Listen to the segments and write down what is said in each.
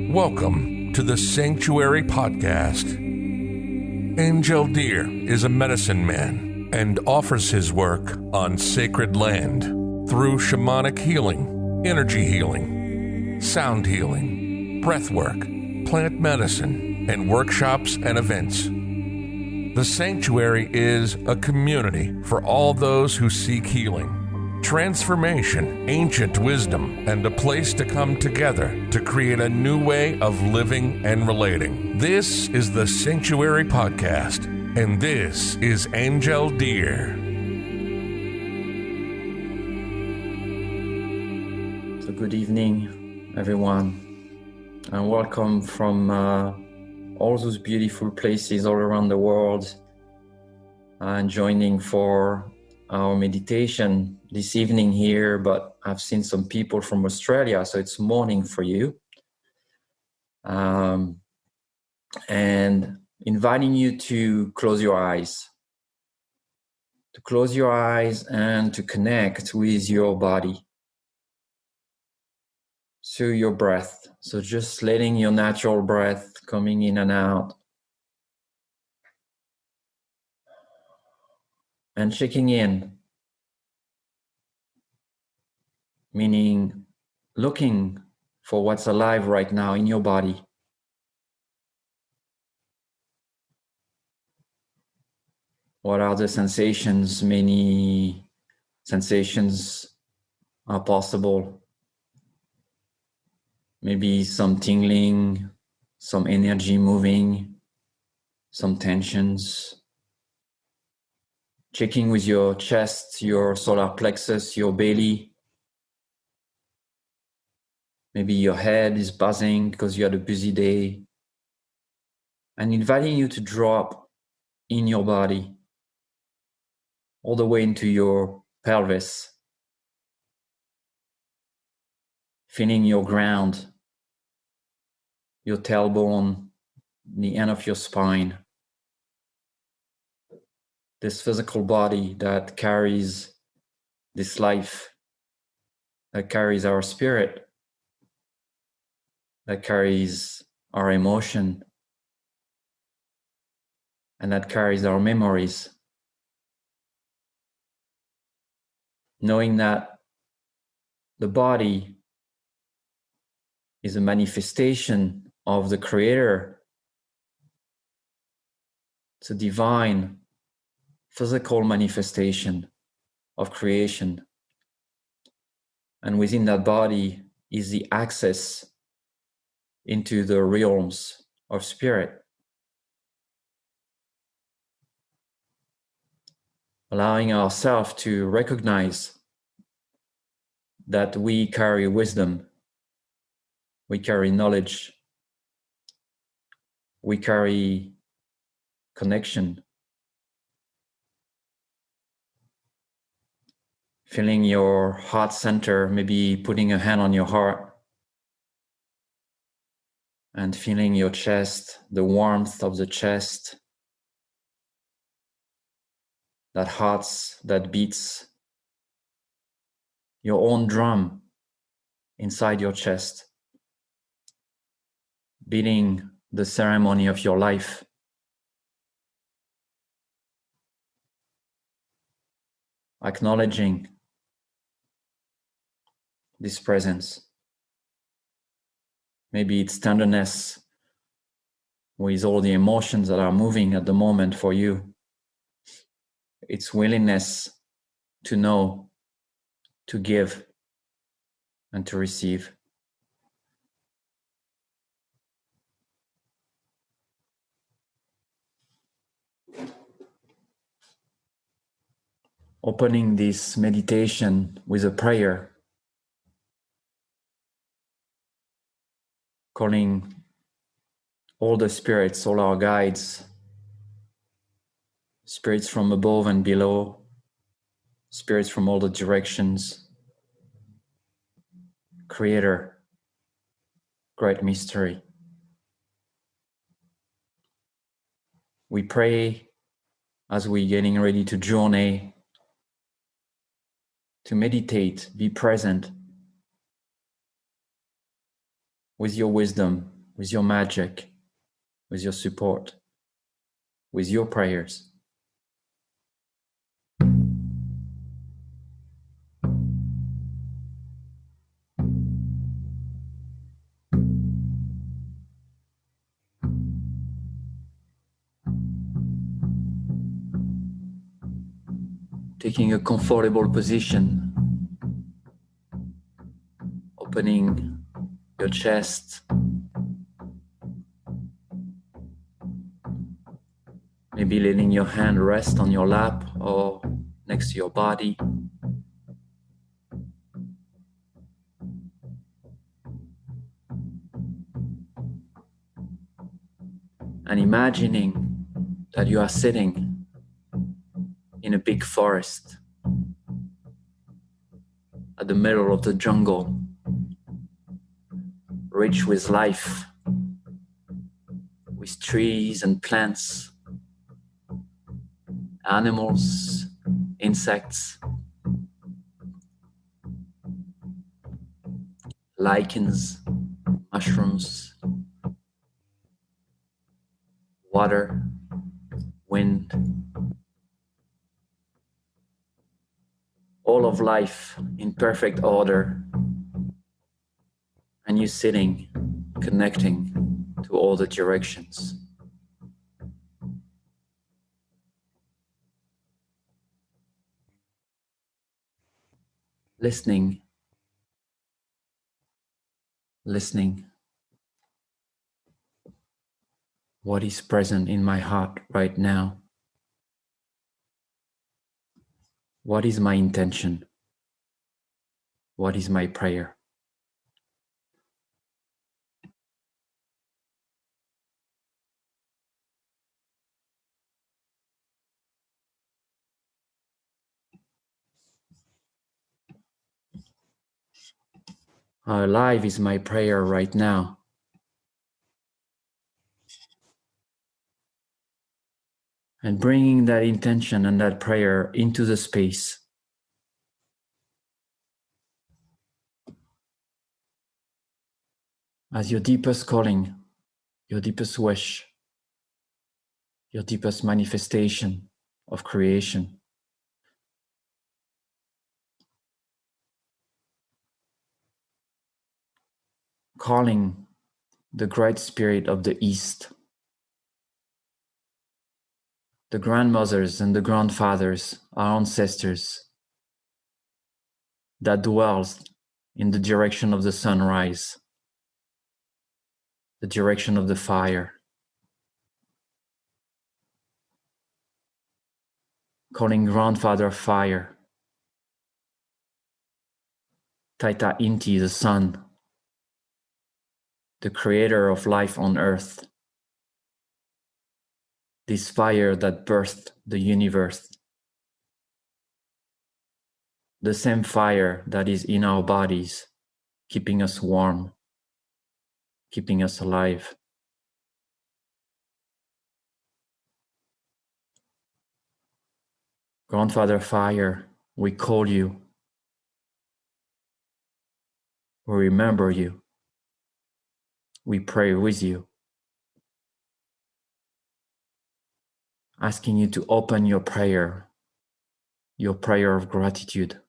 Welcome to the Sanctuary Podcast. Angel Deer is a medicine man and offers his work on sacred land through shamanic healing, energy healing, sound healing, breath work, plant medicine, and workshops and events. The Sanctuary is a community for all those who seek healing, transformation, ancient wisdom, and a place to come together to create a new way of living and relating. This is the Sanctuary Podcast, and this is Angel Deer. So good evening, everyone, and welcome from all those beautiful places all around the world and joining for our meditation this evening here, but I've seen some people from Australia, so it's morning for you. And inviting you to close your eyes. To close your eyes and to connect with your body through your breath. So just letting your natural breath coming in and out. And checking in, meaning looking for what's alive right now in your body. What are the sensations? Many sensations are possible. Maybe some tingling, some energy moving, some tensions. Checking with your chest, your solar plexus, your belly. Maybe your head is buzzing because you had a busy day. And inviting you to drop in your body all the way into your pelvis. Feeling your ground, your tailbone, the end of your spine. This physical body that carries this life, that carries our spirit, that carries our emotion, and that carries our memories. Knowing that the body is a manifestation of the Creator. It's a divine physical manifestation of creation. And within that body is the access into the realms of spirit. Allowing ourselves to recognize that we carry wisdom, we carry knowledge, we carry connection. Feeling your heart center, maybe putting a hand on your heart and feeling your chest, the warmth of the chest, that hearts, that beats, your own drum inside your chest, beating the ceremony of your life. Acknowledging this presence. Maybe it's tenderness with all the emotions that are moving at the moment for you. It's willingness to know, to give, and to receive. Opening this meditation with a prayer. Calling all the spirits, all our guides, spirits from above and below, spirits from all the directions, Creator, Great Mystery. We pray as we're getting ready to journey, to meditate, be present with your wisdom, with your magic, with your support, with your prayers. Taking a comfortable position, opening your chest, maybe letting your hand rest on your lap or next to your body. And imagining that you are sitting in a big forest at the middle of the jungle, rich with life, with trees and plants, animals, insects, lichens, mushrooms, water, wind, all of life in perfect order, and you sitting, connecting to all the directions. Listening. What is present in my heart right now? What is my intention? What is my prayer? How alive is my prayer right now? And bringing that intention and that prayer into the space. As your deepest calling, your deepest wish, your deepest manifestation of creation. Calling the great spirit of the East, the grandmothers and the grandfathers, our ancestors, that dwells in the direction of the sunrise, the direction of the fire. Calling grandfather fire, Taita Inti, the sun, the creator of life on earth, this fire that birthed the universe, the same fire that is in our bodies, keeping us warm, keeping us alive. Grandfather fire, we call you, we remember you, we pray with you, asking you to open your prayer of gratitude.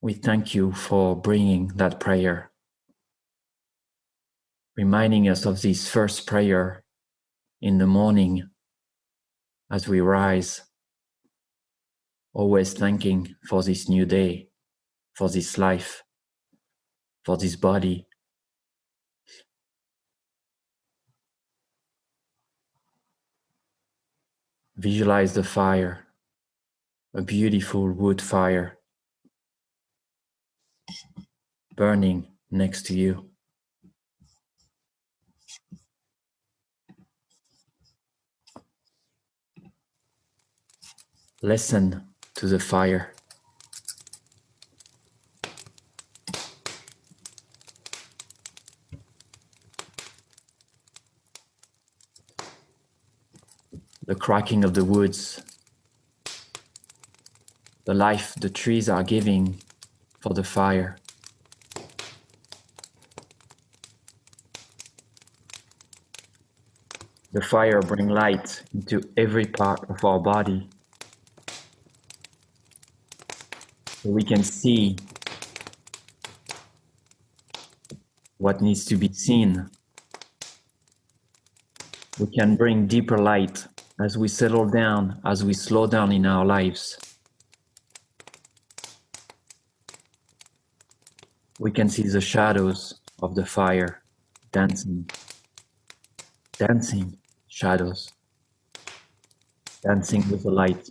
We thank you for bringing that prayer, reminding us of this first prayer in the morning as we rise, always thanking for this new day, for this life, for this body. Visualize the fire, a beautiful wood fire, burning next to you. Listen to the fire. The cracking of the woods, the life the trees are giving for the fire. The fire brings light into every part of our body. So we can see what needs to be seen. We can bring deeper light as we settle down, as we slow down in our lives. We can see the shadows of the fire dancing, shadows, dancing with the light,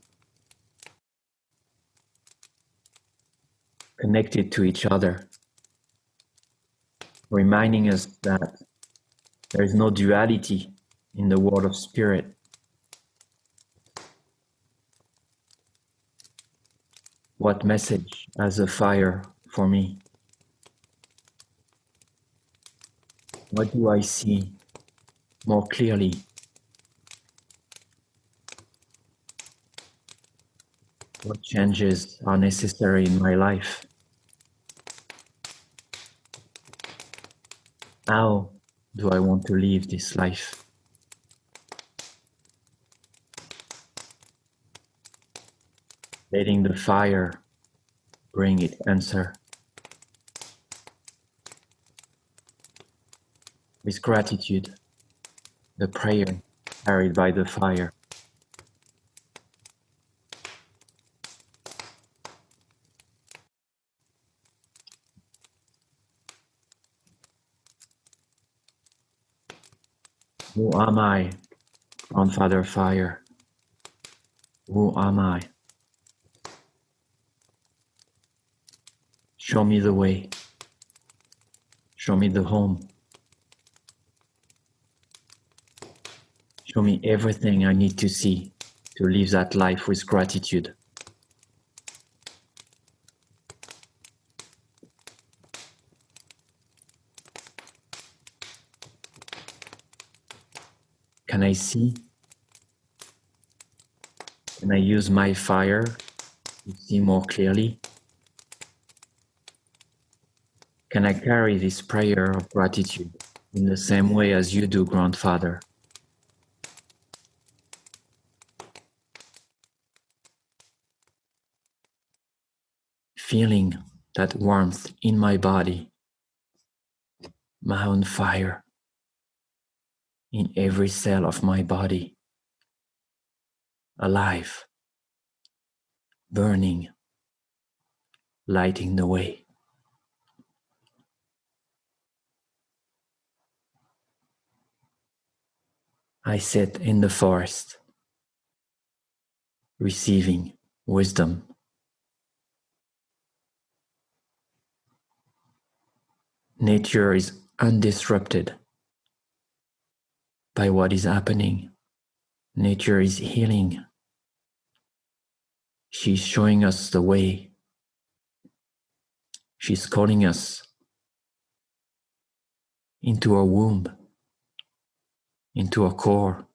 connected to each other, reminding us that there is no duality in the world of spirit. What message has the fire for me? What do I see more clearly? What changes are necessary in my life? How do I want to live this life? Letting the fire bring its answer. With gratitude, the prayer carried by the fire. Who am I, Grandfather Fire? Who am I? Show me the way. Show me the home. Show me everything I need to see to live that life with gratitude. Can I see? Can I use my fire to see more clearly? Can I carry this prayer of gratitude in the same way as you do, Grandfather? Feeling that warmth in my body, my own fire in every cell of my body, alive, burning, lighting the way. I sit in the forest, receiving wisdom. Nature is undisrupted by what is happening. Nature is healing. She's showing us the way. She's calling us into our womb, into our core.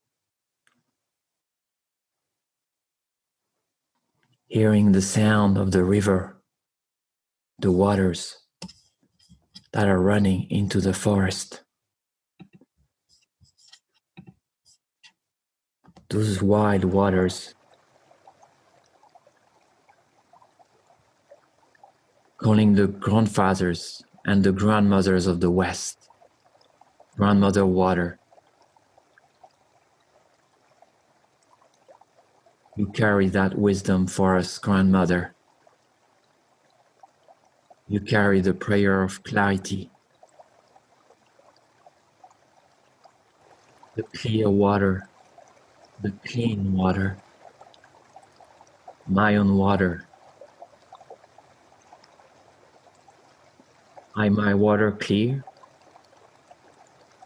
Hearing the sound of the river, the waters that are running into the forest. Those wild waters calling the grandfathers and the grandmothers of the West. Grandmother water. You carry that wisdom for us, grandmother. You carry the prayer of clarity, the clear water, the clean water, my own water. Am my water clear?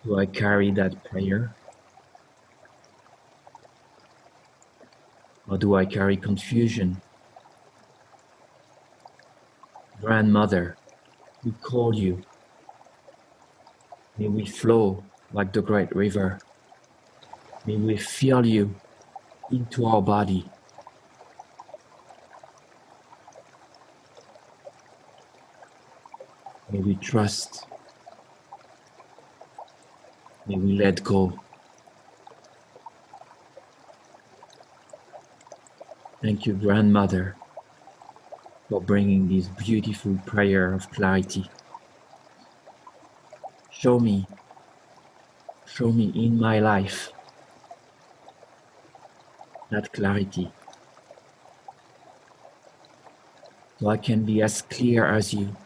Do I carry that prayer? Or do I carry confusion? Grandmother, we call you. May we flow like the great river. May we feel you into our body. May we trust. May we let go. Thank you, Grandmother, for bringing this beautiful prayer of clarity. Show me in my life that clarity, so I can be as clear as you,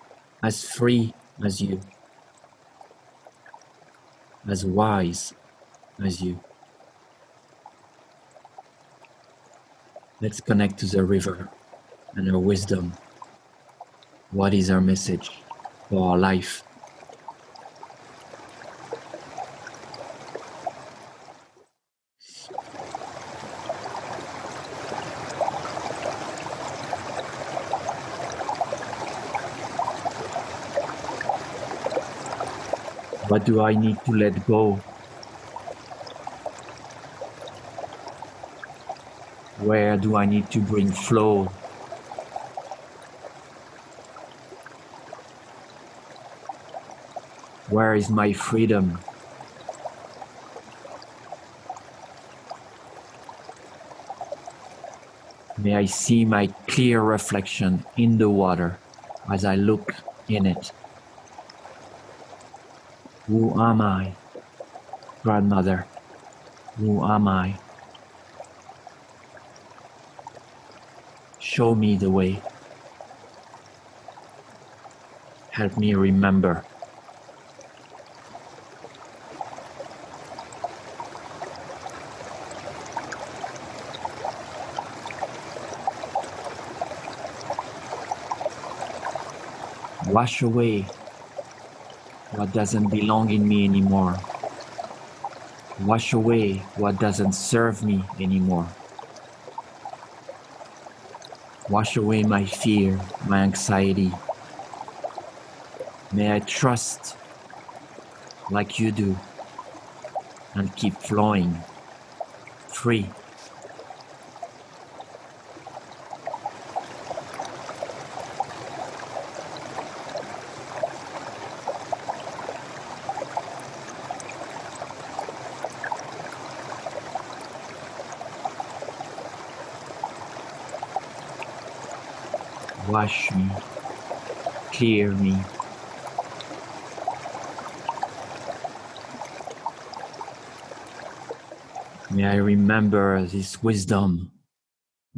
as free as you, as wise as you. Let's connect to the river and her wisdom. What is her message for our life? What do I need to let go? Where do I need to bring flow? Where is my freedom? May I see my clear reflection in the water as I look in it. Who am I, Grandmother? Who am I? Show me the way. Help me remember. Wash away what doesn't belong in me anymore. Wash away what doesn't serve me anymore. Wash away my fear, my anxiety. May I trust like you do and keep flowing, free. Wash me, clear me. May I remember this wisdom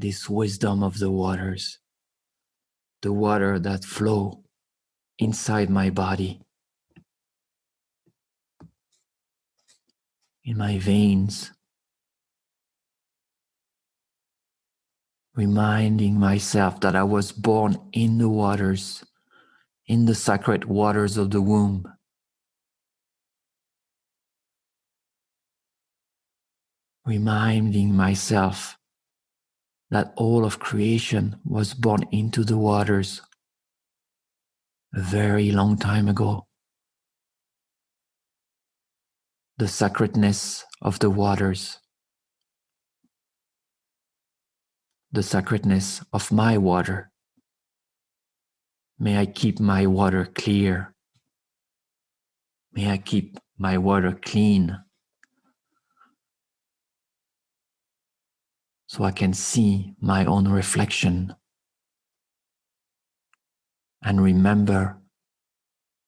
of the waters, the water that flow inside my body, in my veins, reminding myself that I was born in the waters, in the sacred waters of the womb. Reminding myself that all of creation was born into the waters a very long time ago. The sacredness of the waters, the sacredness of my water. May I keep my water clear. May I keep my water clean, so I can see my own reflection and remember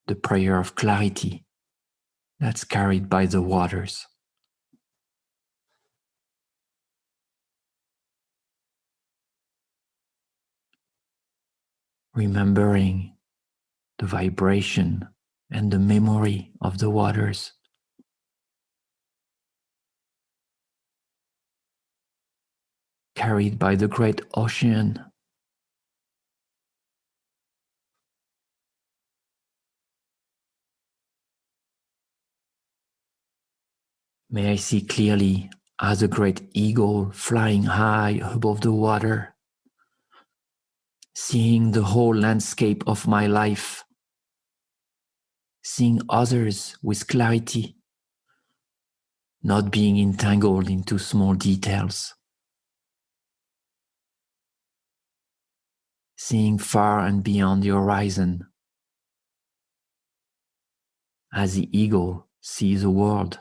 the prayer of clarity that's carried by the waters. Remembering the vibration and the memory of the waters. Carried by the great ocean. May I see clearly as a great eagle flying high above the water, seeing the whole landscape of my life, seeing others with clarity, not being entangled into small details, seeing far and beyond the horizon, as the eagle sees the world.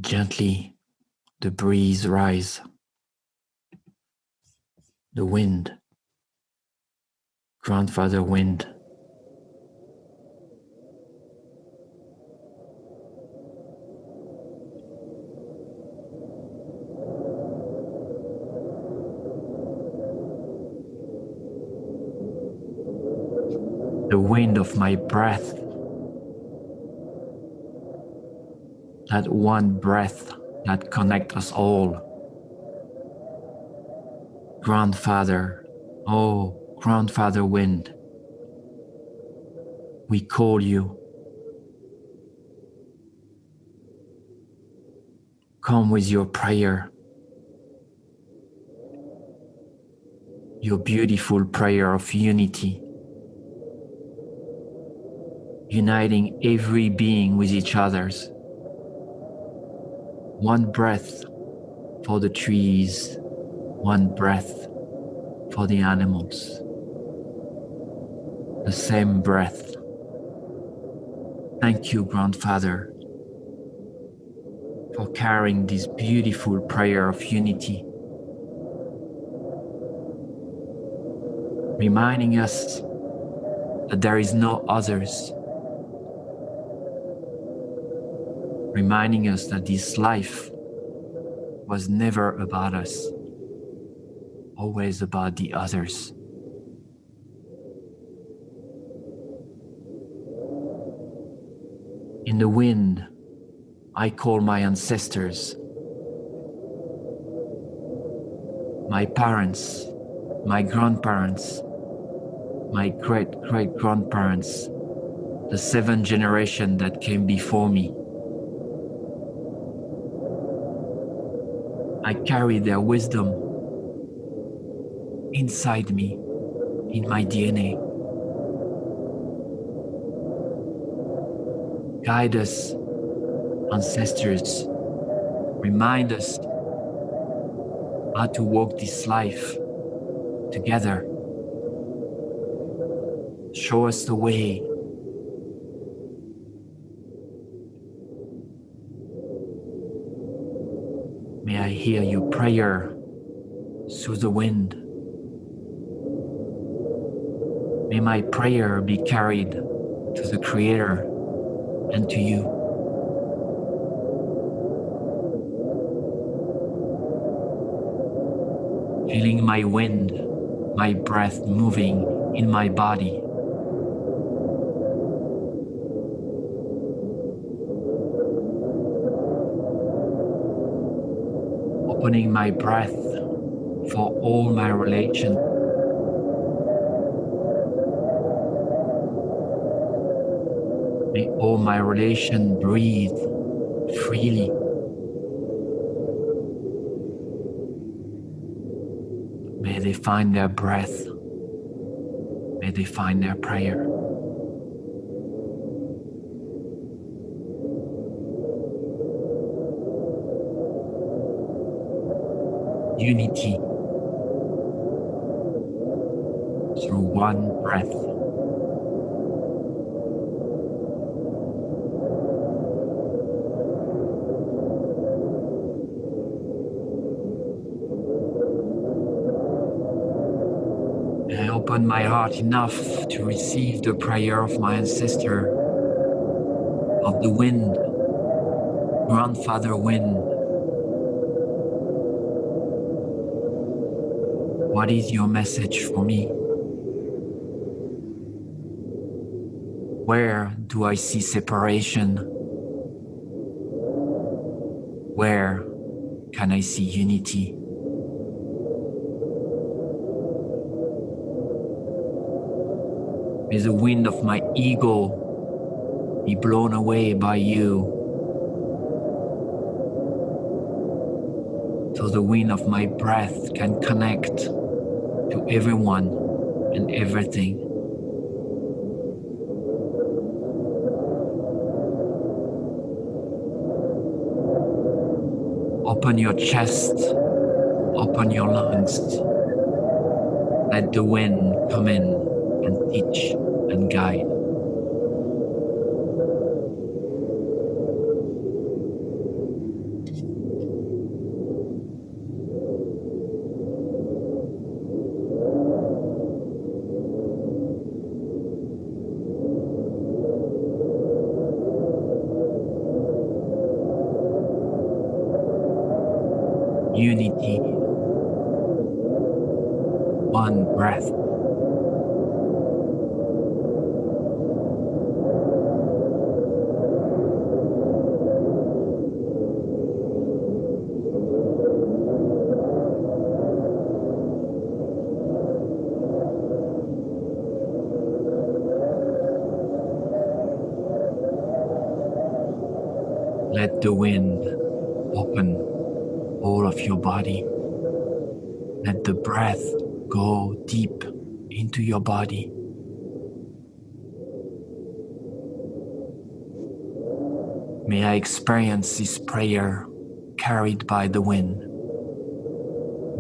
Gently, the breeze rise, the wind, grandfather wind. The wind of my breath, that one breath that connects us all. Grandfather, oh, grandfather wind, we call you. Come with your prayer, your beautiful prayer of unity, uniting every being with each other's. One breath for the trees, one breath for the animals. The same breath. Thank you, grandfather, for carrying this beautiful prayer of unity, reminding us that there is no others, reminding us that this life was never about us, always about the others. In the wind, I call my ancestors, my parents, my grandparents, my great-great-grandparents, the 7 generations that came before me. I carry their wisdom inside me, in my DNA. Guide us, ancestors. Remind us how to walk this life together. Show us the way. May I hear your prayer through the wind. May my prayer be carried to the Creator and to you. Feeling my wind, my breath moving in my body. Opening my breath for all my relations. May all my relations breathe freely. May they find their breath. May they find their prayer. Unity through one breath. I open my heart enough to receive the prayer of my ancestor, of the wind, grandfather wind. What is your message for me? Where do I see separation? Where can I see unity? May the wind of my ego be blown away by you, so the wind of my breath can connect to everyone and everything. Open your chest, open your lungs. Let the wind come in and teach and guide. unity, one breath. Let the wind open all of your body. Let the breath go deep into your body. May I experience this prayer carried by the wind.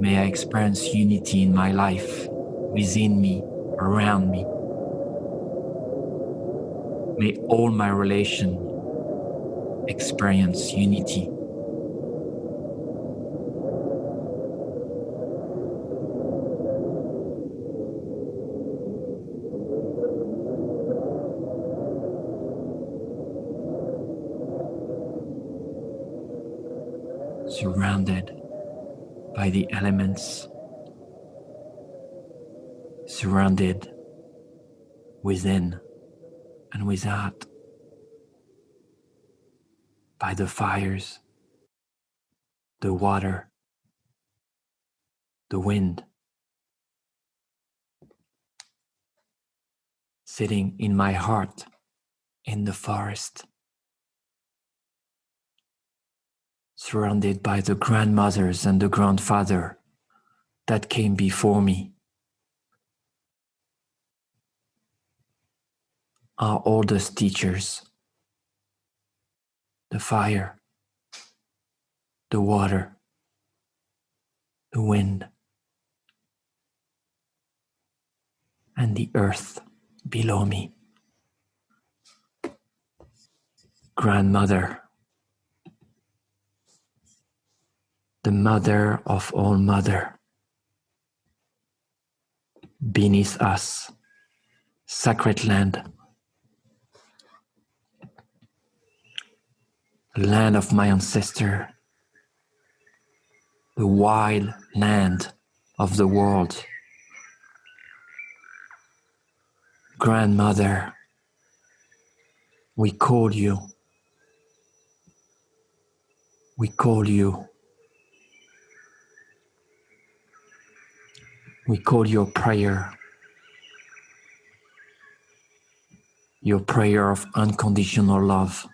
May I experience unity in my life, within me, around me. May all my relations experience unity. Surrounded by the elements, surrounded within and without by the fires, the water, the wind, sitting in my heart in the forest, surrounded by the grandmothers and the grandfather that came before me, our oldest teachers, the fire, the water, the wind, and the earth below me. Grandmother, the mother of all mother, beneath us, sacred land, the land of my ancestor, the wild land of the world. Grandmother, we call you. We call you. We call your prayer of unconditional love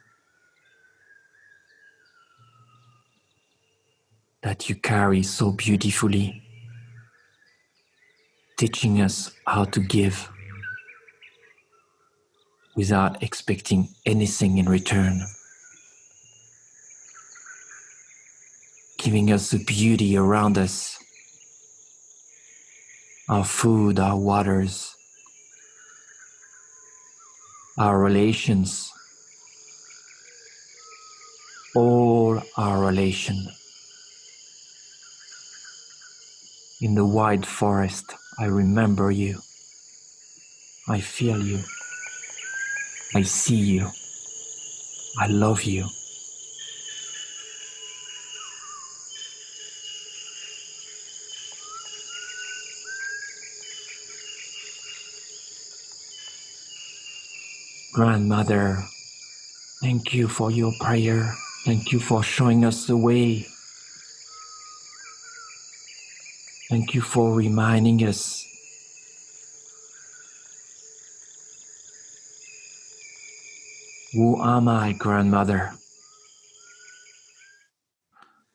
that you carry so beautifully, teaching us how to give without expecting anything in return, giving us the beauty around us, our food, our waters, our relations, all our relations. In the wide forest, I remember you. I feel you. I see you. I love you. Grandmother, thank you for your prayer. Thank you for showing us the way. Thank you for reminding us who am I, grandmother?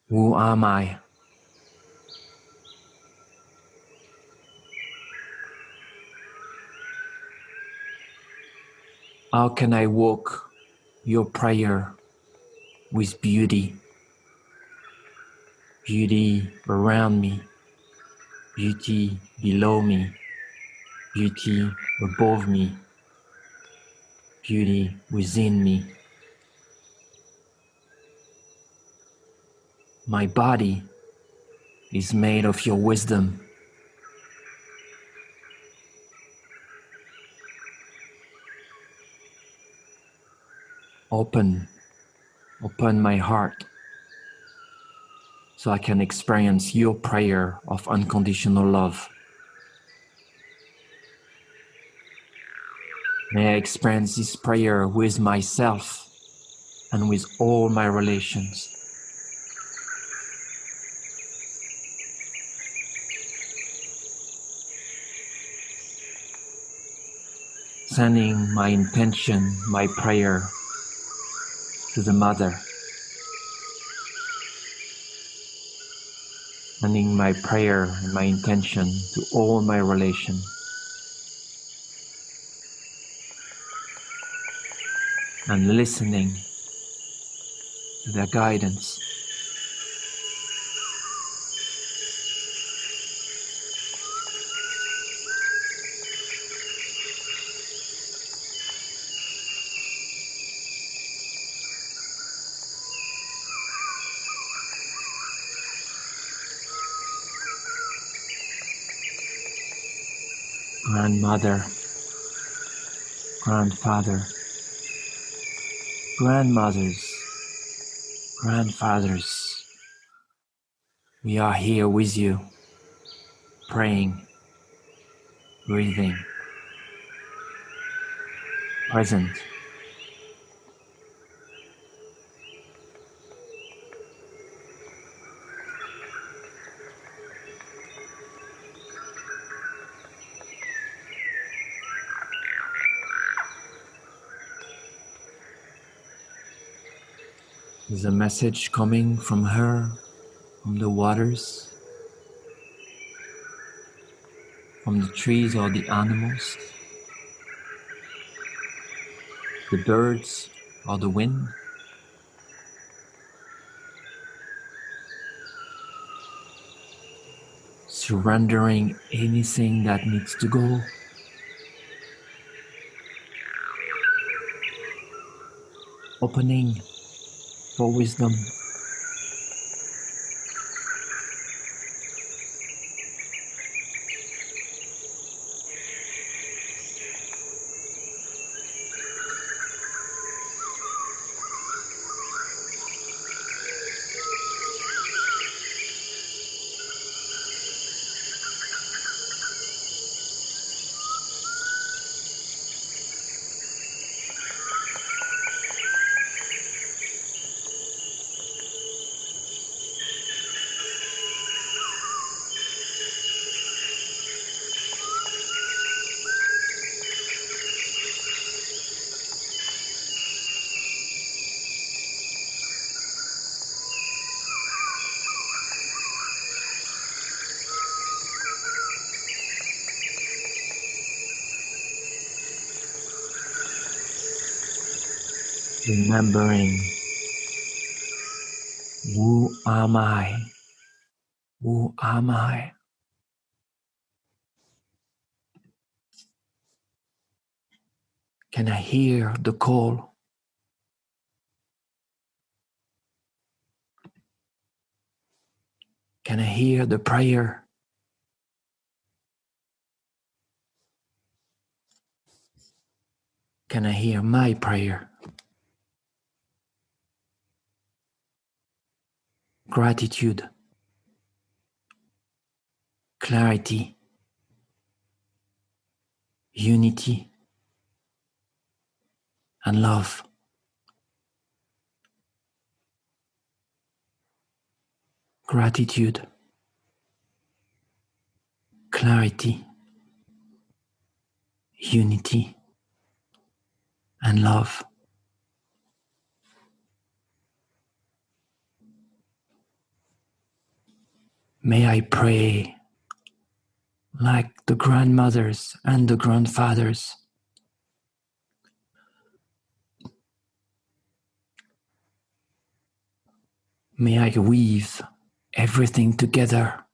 Who am I? How can I walk your prayer with beauty? Beauty around me, beauty below me, beauty above me, beauty within me. My body is made of your wisdom. Open my heart so I can experience your prayer of unconditional love. May I experience this prayer with myself and with all my relations. Sending my intention, my prayer to the Mother. Sending my prayer and my intention to all my relations. And listening to their guidance. Grandmother, grandfather, grandmothers, grandfathers, we are here with you, praying, breathing, present. Is a message coming from her, from the waters, from the trees or the animals, the birds or the wind? Surrendering anything that needs to go. Opening for wisdom. Remembering, who am I? Who am I? Can I hear the call? Can I hear the prayer? Can I hear my prayer? Gratitude, clarity, unity, and love. Gratitude, clarity, unity, and love. May I pray like the grandmothers and the grandfathers. May I weave everything together.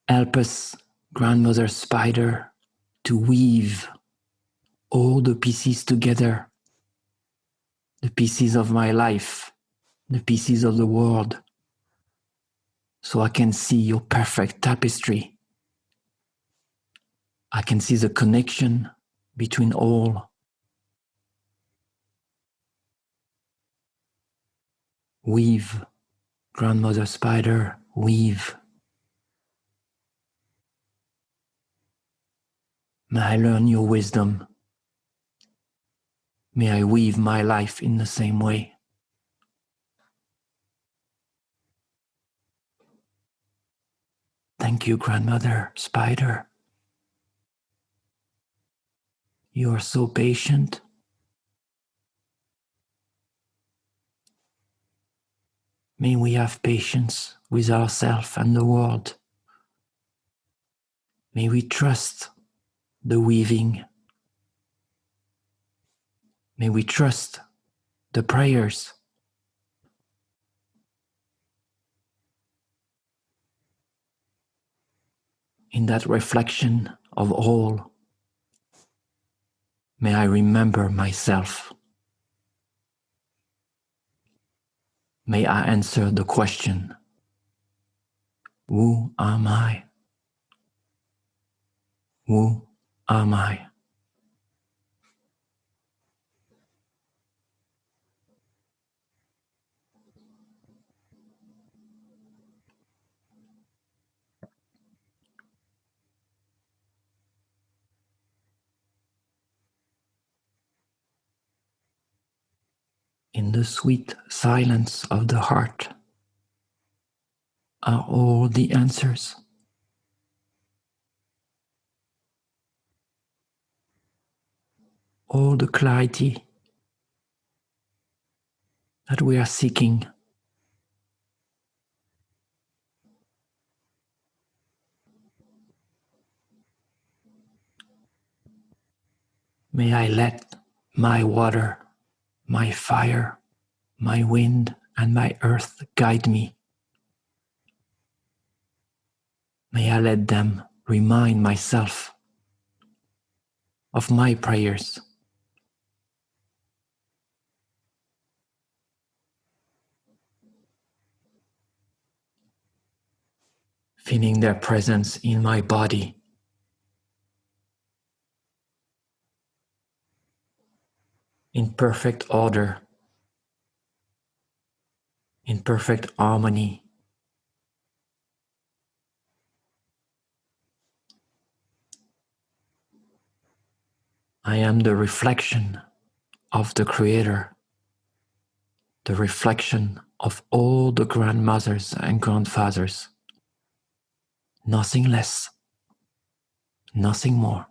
Help us, grandmother spider, to weave all the pieces together. The pieces of my life, the pieces of the world, so I can see your perfect tapestry. I can see the connection between all. Weave, Grandmother Spider, weave. May I learn your wisdom. May I weave my life in the same way. Thank you, Grandmother Spider. You are so patient. May we have patience with ourselves and the world. May we trust the weaving. May we trust the prayers. In that reflection of all, may I remember myself. May I answer the question, who am I? Who am I? In the sweet silence of the heart are all the answers. All the clarity that we are seeking. May I let my water, my fire, my wind, and my earth guide me. May I let them remind myself of my prayers. Feeling their presence in my body. In perfect order, in perfect harmony. I am the reflection of the Creator, the reflection of all the grandmothers and grandfathers. Nothing less, nothing more.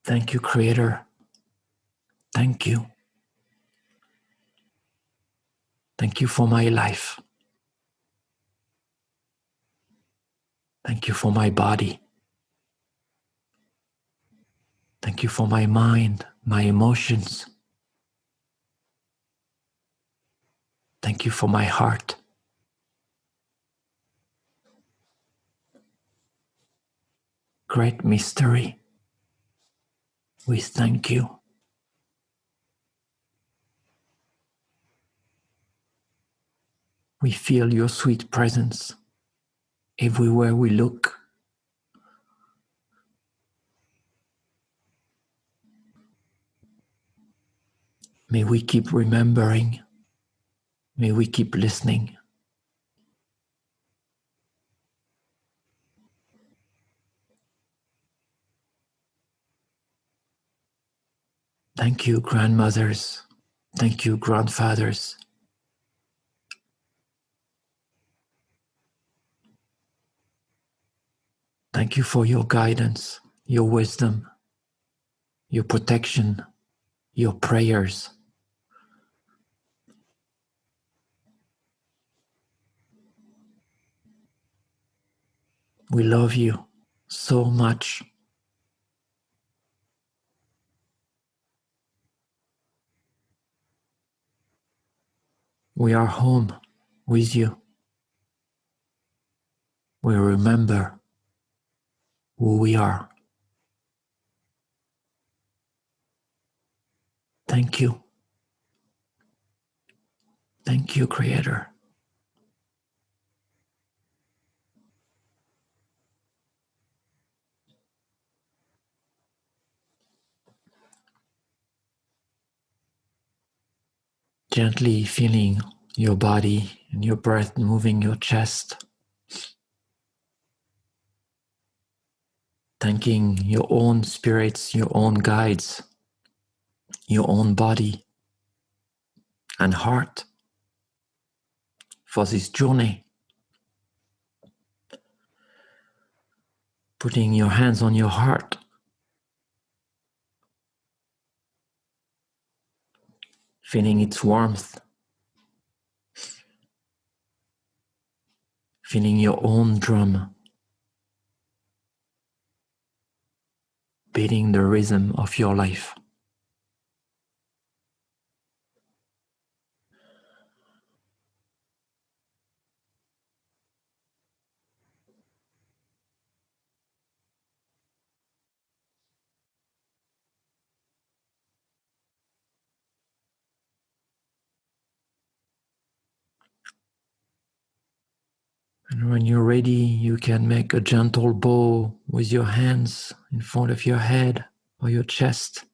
Thank you, Creator. Thank you. Thank you for my life. Thank you for my body. Thank you for my mind, my emotions. Thank you for my heart. Great mystery. We thank you. We feel your sweet presence everywhere we look. May we keep remembering. May we keep listening. Thank you, grandmothers. Thank you, grandfathers. Thank you for your guidance, your wisdom, your protection, your prayers. We love you so much. We are home with you. We remember who we are. Thank you. Thank you, Creator. Gently feeling your body and your breath moving your chest. Thanking your own spirits, your own guides, your own body and heart for this journey. Putting your hands on your heart. Feeling its warmth. Feeling your own drum. Beating the rhythm of your life. And when you're ready, you can make a gentle bow with your hands in front of your head or your chest.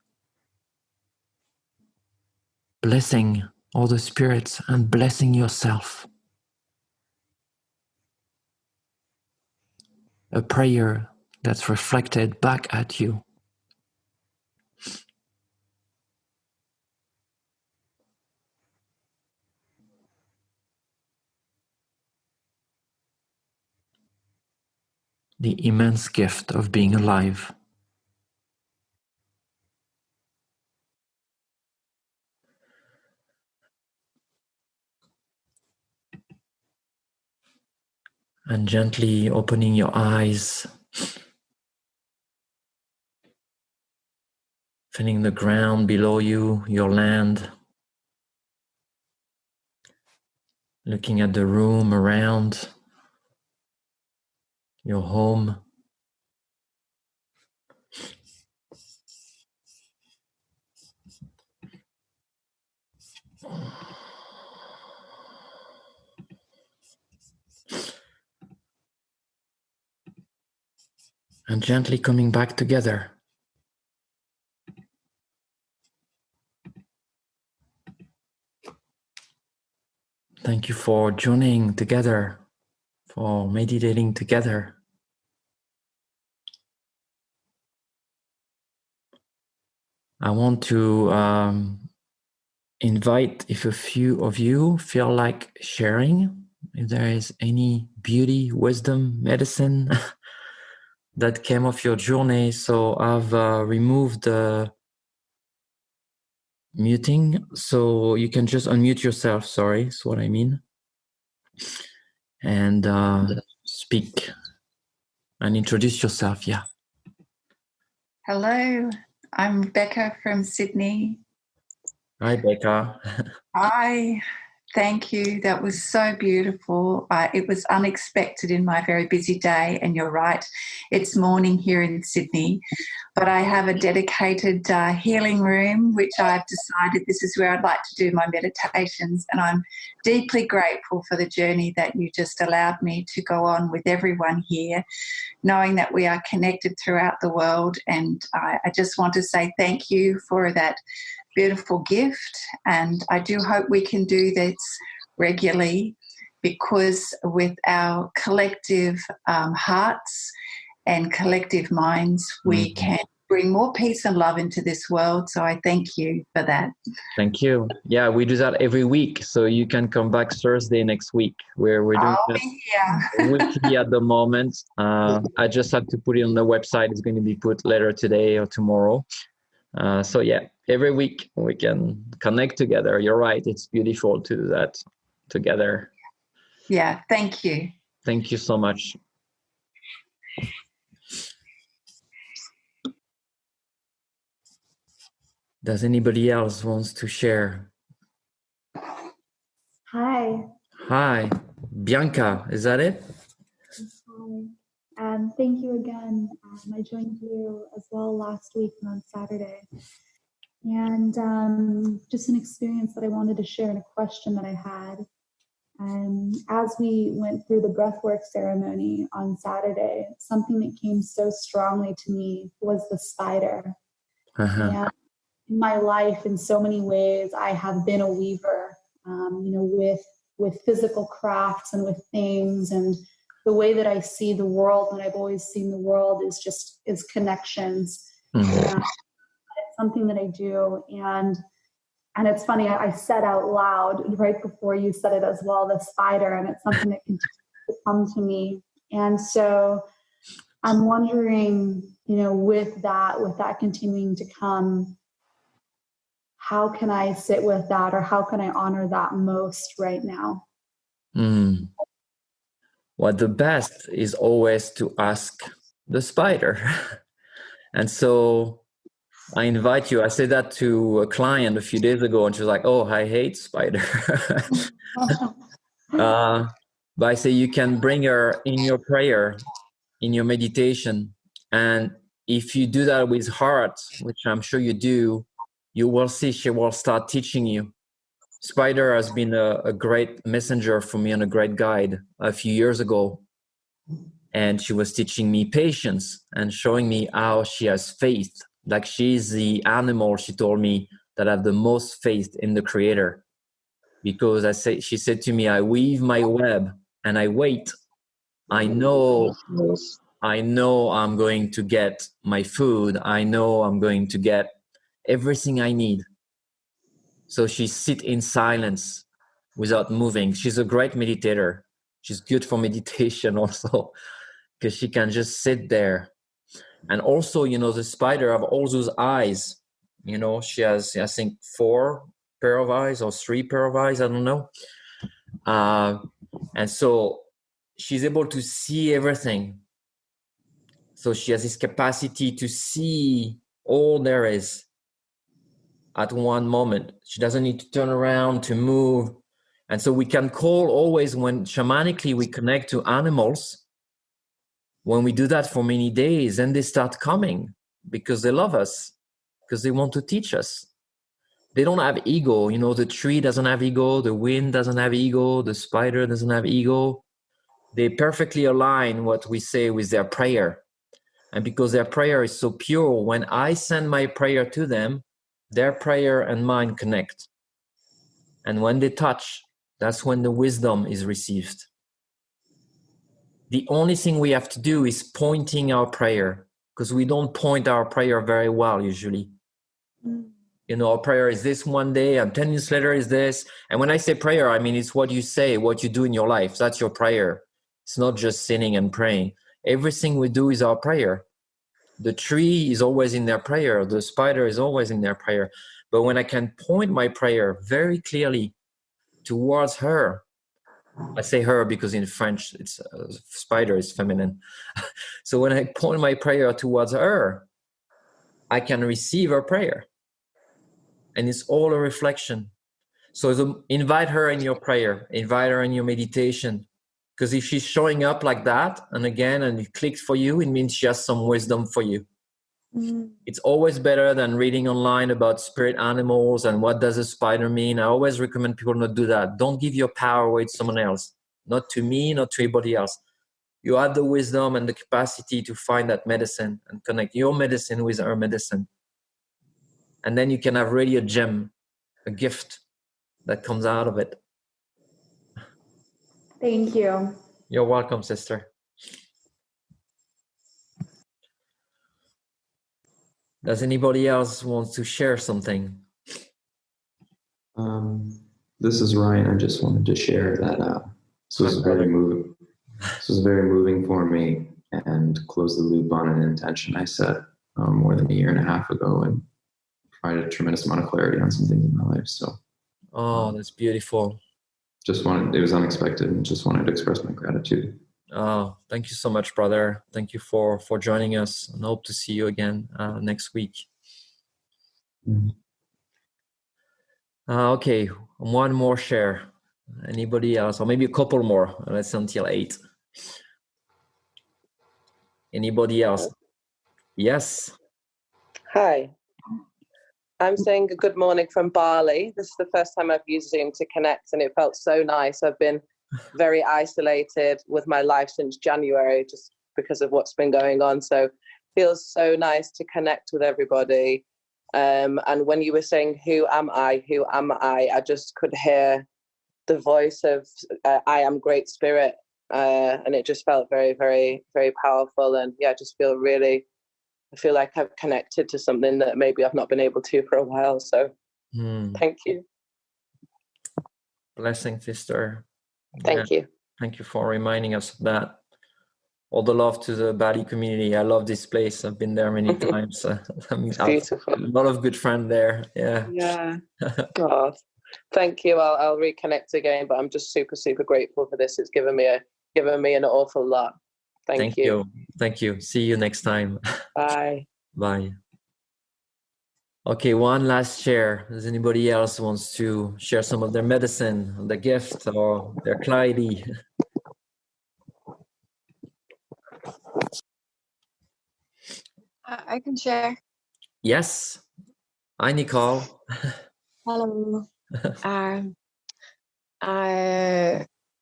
Blessing all the spirits and blessing yourself. A prayer that's reflected back at you. The immense gift of being alive. And gently opening your eyes, feeling the ground below you, your land, looking at the room around, your home. And gently coming back together. Thank you for journeying together, for meditating together. I want to invite if a few of you feel like sharing, if there is any beauty, wisdom, medicine that came of your journey. So I've removed the muting, so you can just unmute yourself. Sorry, that's what I mean. And speak and introduce yourself. Yeah. Hello, I'm Becca from Sydney. Hi, Becca. Hi, thank you. That was so beautiful. It was unexpected in my very busy day, and you're right, it's morning here in Sydney. But I have a dedicated healing room, which I've decided this is where I'd like to do my meditations. And I'm deeply grateful for the journey that you just allowed me to go on with everyone here, knowing that we are connected throughout the world. And I just want to say thank you for that beautiful gift. And I do hope we can do this regularly, because with our collective hearts and collective minds, we can bring more peace and love into this world. So I thank you for that. Thank you. Yeah, we do that every week. So you can come back Thursday next week, where we're doing that weekly at the moment. I just have to put it on the website. It's going to be put later today or tomorrow. So yeah, every week we can connect together. You're right. It's beautiful to do that together. Yeah, thank you. Thank you so much. Does anybody else wants to share? Hi. Hi, Bianca, is that it? Hi. Thank you again. I joined you as well last week on Saturday. And just an experience that I wanted to share and a question that I had. As we went through the breathwork ceremony on Saturday, something that came so strongly to me was the spider. Uh-huh. And in my life, in so many ways, I have been a weaver. with physical crafts and with things, and the way that I see the world, and I've always seen the world, is connections. And it's something that I do. And it's funny, I said out loud right before you said it as well, the spider, and it's something that continues to come to me. And so I'm wondering, with that continuing to come, how can I sit with that, or how can I honor that most right now? Well, the best is always to ask the spider. And so I invite you. I said that to a client a few days ago, and she was like, "Oh, I hate spider." But I say you can bring her in your prayer, in your meditation, and if you do that with heart, which I'm sure you do, you will see she will start teaching you. Spider has been a great messenger for me and a great guide a few years ago. And she was teaching me patience and showing me how she has faith. Like she's the animal, she told me, that have the most faith in the Creator. Because she said to me, I weave my web and I wait. I know I'm going to get my food. I know I'm going to get everything I need. So she sit in silence without moving. She's a great meditator. She's good for meditation also, because she can just sit there. And also, the spider have all those eyes. She has, I think, 4 pair of eyes or 3 pair of eyes. I don't know. And so she's able to see everything. So she has this capacity to see all there is at one moment. She doesn't need to turn around to move. And so we can call always, when shamanically we connect to animals, when we do that for many days, then they start coming because they love us, because they want to teach us. They don't have ego. The tree doesn't have ego. The wind doesn't have ego. The spider doesn't have ego. They perfectly align what we say with their prayer. And because their prayer is so pure, when I send my prayer to them, their prayer and mine connect. And when they touch, that's when the wisdom is received. The only thing we have to do is pointing our prayer, because we don't point our prayer very well usually. Our prayer is this one day, and 10 minutes later is this. And when I say prayer, I mean it's what you say, what you do in your life. That's your prayer. It's not just sitting and praying. Everything we do is our prayer. The tree is always in their prayer. The spider is always in their prayer. But when I can point my prayer very clearly towards her, I say her because in French, it's spider is feminine. So when I point my prayer towards her, I can receive her prayer. And it's all a reflection. So invite her in your prayer, invite her in your meditation. Because if she's showing up like that, and it clicks for you, it means she has some wisdom for you. It's always better than reading online about spirit animals and what does a spider mean. I always recommend people not do that. Don't give your power away to someone else. Not to me, not to anybody else. You have the wisdom and the capacity to find that medicine and connect your medicine with her medicine. And then you can have really a gem, a gift that comes out of it. Thank you. You're welcome, sister. Does anybody else want to share something? This is Ryan. I just wanted to share that this was very moving. This was very moving for me, and close the loop on an intention I set more than 1.5 years ago, and provided a tremendous amount of clarity on some things in my life. So, that's beautiful. It was unexpected, and just wanted to express my gratitude. Oh, thank you so much, brother. Thank you for joining us, and hope to see you again next week. Mm-hmm. Okay, one more share. Anybody else? Or maybe a couple more. Let's until 8. Anybody else? Yes. Hi. I'm saying a good morning from Bali. This is the first time I've used Zoom to connect, and it felt so nice. I've been very isolated with my life since January, just because of what's been going on. So it feels so nice to connect with everybody. And when you were saying, who am I? I just could hear the voice of I am Great Spirit. And it just felt very, very, very powerful. And yeah, I just feel like I've connected to something that maybe I've not been able to for a while. So thank you. Blessing, sister. Thank you. Thank you for reminding us of that. All the love to the Bali community. I love this place. I've been there many times. It's beautiful. A lot of good friends there. Yeah. Yeah. Oh, thank you. I'll reconnect again, but I'm just super, super grateful for this. It's given me an awful lot. Thank you. Thank you. See you next time. Bye. Bye. Okay, one last share. Does anybody else wants to share some of their medicine, the gift, or their clarity? I can share. Yes. Hi, Nicole. Hello.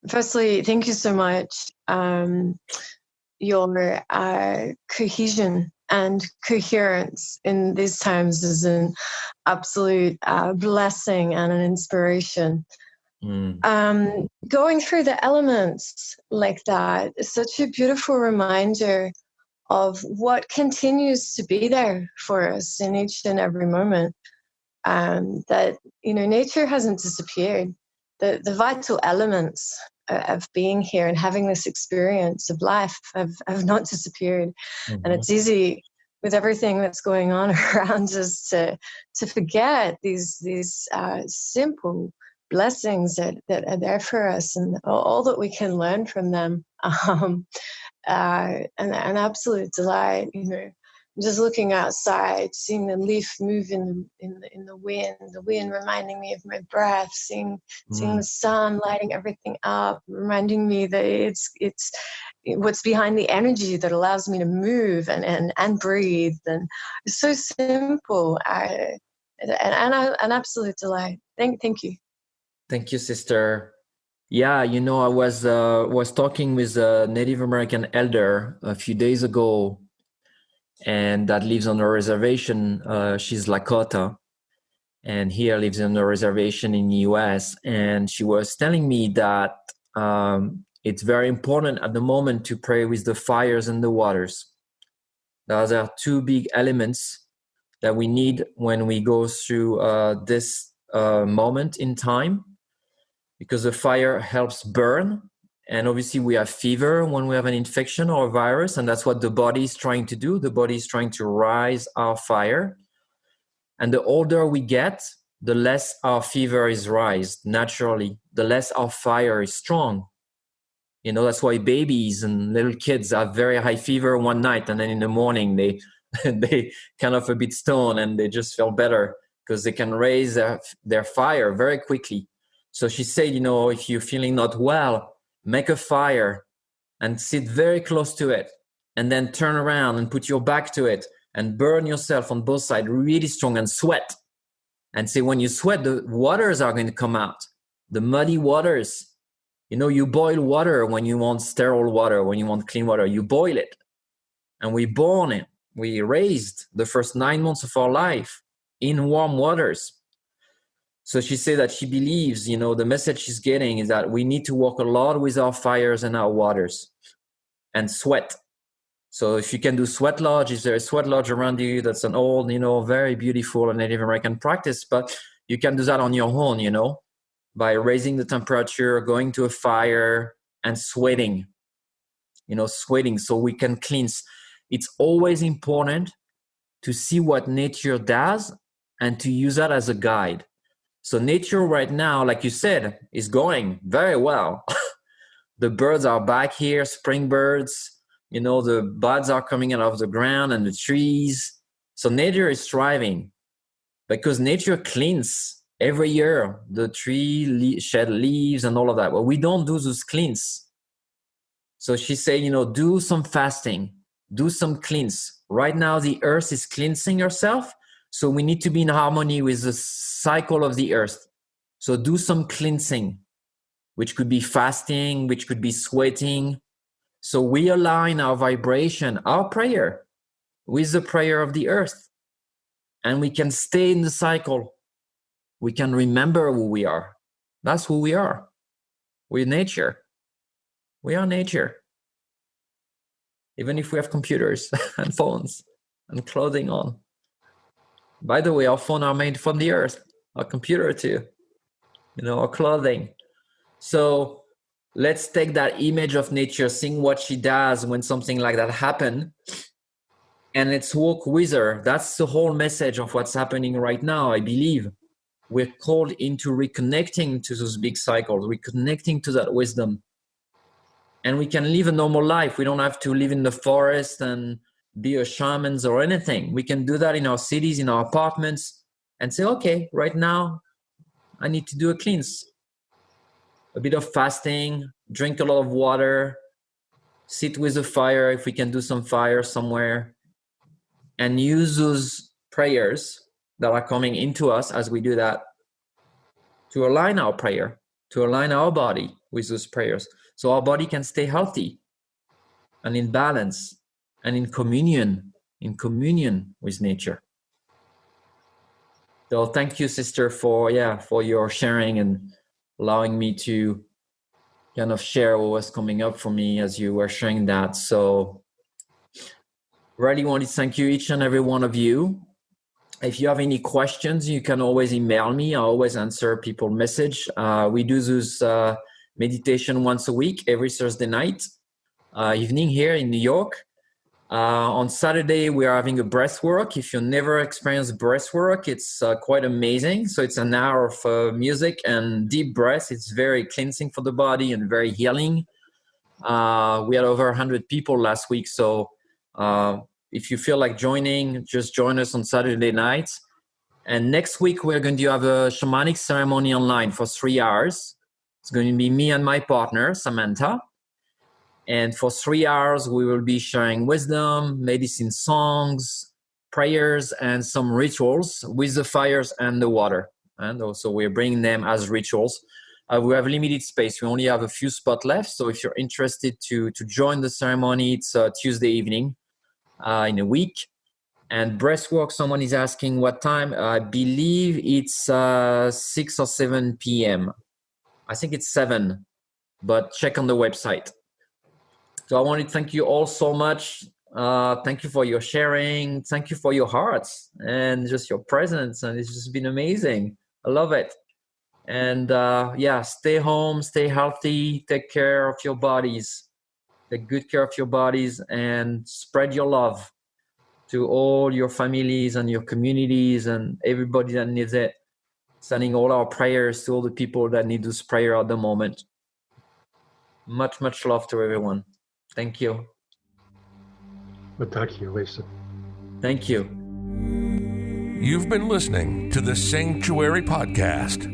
Firstly, thank you so much. Your cohesion and coherence in these times is an absolute blessing and an inspiration. Going through the elements like that is such a beautiful reminder of what continues to be there for us in each and every moment. That, nature hasn't disappeared. The vital elements of being here and having this experience of life have not disappeared. And it's easy with everything that's going on around us to forget these simple blessings that are there for us and all that we can learn from them. An absolute delight, just looking outside, seeing the leaf move in the wind reminding me of my breath, seeing the sun lighting everything up, reminding me that it's what's behind the energy that allows me to move and breathe. And it's so simple. An absolute delight. Thank you. Thank you, sister. Yeah, I was talking with a Native American elder a few days ago, and that lives on a reservation. She's Lakota, and here lives on a reservation in the US. And she was telling me that it's very important at the moment to pray with the fires and the waters. Those are two big elements that we need when we go through this moment in time, because the fire helps burn. And obviously we have fever when we have an infection or a virus, and that's what the body is trying to do. The body is trying to rise our fire. And the older we get, the less our fever is raised naturally, the less our fire is strong. That's why babies and little kids have very high fever one night, and then in the morning they kind of a bit stoned and they just feel better because they can raise their fire very quickly. So she said, if you're feeling not well, make a fire and sit very close to it, and then turn around and put your back to it and burn yourself on both sides really strong and sweat. And say, when you sweat, the waters are going to come out, the muddy waters. You boil water when you want sterile water, when you want clean water, you boil it. And we born it. We raised the first 9 months of our life in warm waters. So she said that she believes, the message she's getting is that we need to work a lot with our fires and our waters and sweat. So if you can do sweat lodge, if there's a sweat lodge around you, that's an old, very beautiful Native American practice, but you can do that on your own, by raising the temperature, going to a fire and sweating, so we can cleanse. It's always important to see what nature does and to use that as a guide. So nature right now, like you said, is going very well. The birds are back here, spring birds, the buds are coming out of the ground and the trees. So nature is thriving because nature cleans every year. The tree shed leaves and all of that. Well, we don't do those cleans. So she said, do some fasting, do some cleanse. Right now, the earth is cleansing herself. So we need to be in harmony with the cycle of the earth. So do some cleansing, which could be fasting, which could be sweating. So we align our vibration, our prayer, with the prayer of the earth. And we can stay in the cycle. We can remember who we are. That's who we are. We're nature. We are nature. Even if we have computers and phones and clothing on. By the way, our phones are made from the earth. Our computer too. Our clothing. So let's take that image of nature, seeing what she does when something like that happens, and let's walk with her. That's the whole message of what's happening right now, I believe. We're called into reconnecting to those big cycles, reconnecting to that wisdom. And we can live a normal life. We don't have to live in the forest and be a shaman or anything. We can do that in our cities, in our apartments, and say, okay, right now, I need to do a cleanse. A bit of fasting, drink a lot of water, sit with a fire if we can do some fire somewhere, and use those prayers that are coming into us as we do that to align our prayer, to align our body with those prayers, so our body can stay healthy and in balance and in communion with nature. So thank you, sister, for your sharing and allowing me to kind of share what was coming up for me as you were sharing that. So really want to thank you, each and every one of you. If you have any questions, you can always email me. I always answer people's message. We do this meditation once a week, every Thursday night, evening here in New York. On Saturday, we are having a breath work. If you never experienced breath work, it's quite amazing. So it's an hour of music and deep breath. It's very cleansing for the body and very healing. We had over 100 people last week. So if you feel like joining, just join us on Saturday nights. And next week, we're going to have a shamanic ceremony online for 3 hours. It's going to be me and my partner, Samantha. And for 3 hours, we will be sharing wisdom, medicine songs, prayers, and some rituals with the fires and the water. And also we're bringing them as rituals. We have limited space. We only have a few spots left. So if you're interested to join the ceremony, it's Tuesday evening in a week. And breathwork, someone is asking what time. I believe it's 6 or 7 p.m. I think it's 7, but check on the website. So I want to thank you all so much. Thank you for your sharing. Thank you for your hearts and just your presence. And it's just been amazing. I love it. And stay home, stay healthy, take care of your bodies. Take good care of your bodies and spread your love to all your families and your communities and everybody that needs it. Sending all our prayers to all the people that need this prayer at the moment. Much, much love to everyone. Thank you. Well, thank you, Lisa. Thank you. You've been listening to the Sanctuary Podcast.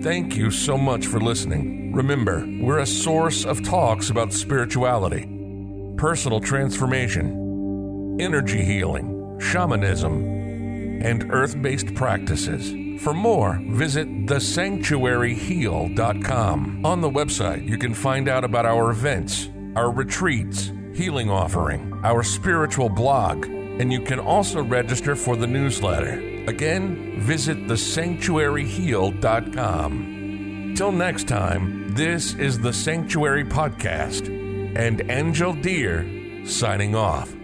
Thank you so much for listening. Remember, we're a source of talks about spirituality, personal transformation, energy healing, shamanism, and earth-based practices. For more, visit thesanctuaryheal.com. On the website, you can find out about our events, our retreats, healing offering, our spiritual blog, and you can also register for the newsletter. Again, visit thesanctuaryheal.com. Till next time, this is the Sanctuary Podcast, and Angel Deer signing off.